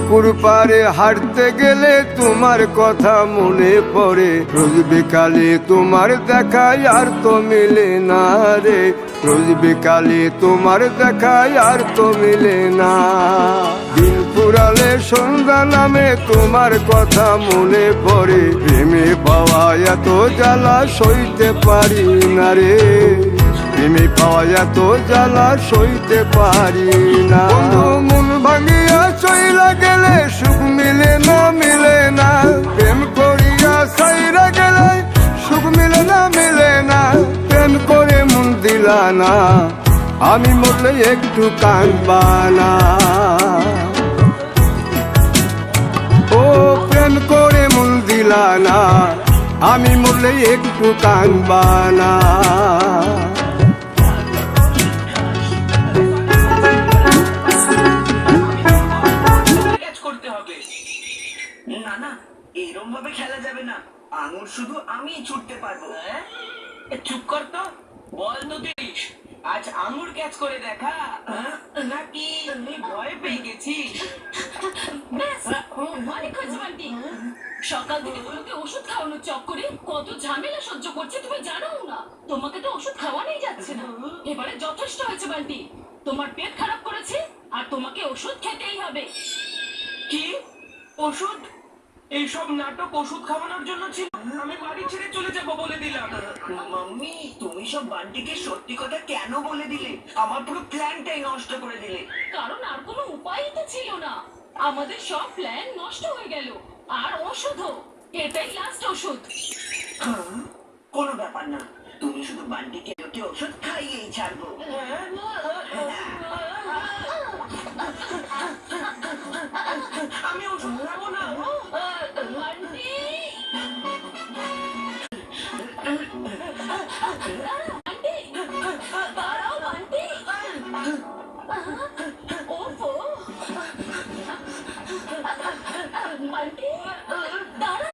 পুকুর পাড়ে হাঁটতে গেলে তোমার কথা মনে পড়ে, রোজ বিকালে তোমার দেখায় আর তো মিলে না রে, রোজ বিকালে তোমার দেখায় আর তো মিলে না। দিন ফুরালে সন্ধ্যা নামে তোমার কথা মনে পড়ে, প্রেমে পাওয়া এত জ্বালা সইতে পারি না রে, প্রেমে পাওয়া এত জ্বালা সইতে পারি না। মন ভাঙিয়া চইলা গেলে সুখ মিলে না, মিলে না, প্রেম করিয়া সাইরা গেলে সুখ মিলে না, মিলে না, প্রেম করে মন দিলা না, আমি মরলে একটু কাঁদবা না। ও প্রেম করে মন দিলা না, আমি মরলে একটু কাঁদবা না। না না, এরকম ভাবে খেলা যাবে না, আঙুর শুধু আমি ছুটতে পারবো। চুপ কর তো, বল তো দিস, আজ আঙুর ক্যাচ করে দেখা, নাকি আমি ভয় পেয়ে গেছি? অনেক হয়েছে বান্টি, সকাল থেকে তোমাকে ওষুধ খাওয়ানোর চক্করে কত ঝামেলা সহ্য করছে তুমি জানো না? তোমাকে তো ওষুধ খাওয়ানোই যাচ্ছে না, এবারে যথেষ্ট হয়েছে বান্টি, তোমার পেট খারাপ করেছে আর তোমাকে ওষুধ খেতেই হবে। কি ওষুধ? এইসব নাটক ওষুধ খাওয়ানোর জন্য ছিল? আমি বাড়ি ছেড়ে চলে যাব বলে দিলাম। মাম্মি, তুমি সব বান্টিকে সত্যি কথা কেন বলে দিলে? আমার পুরো প্ল্যানটাই নষ্ট করে দিলে। কারণ আর কোনো উপায়ই তো ছিল না, আমাদের সব প্ল্যান নষ্ট হয়ে গেল, আর ওষুধও, এটাই লাস্ট ওষুধ। কোনো ব্যাপার না, তুমি শুধু বান্টিকে দুটি ওষুধ খাইয়েই ছাড়বো। আমি ওষুধ খাবো না। বান্টি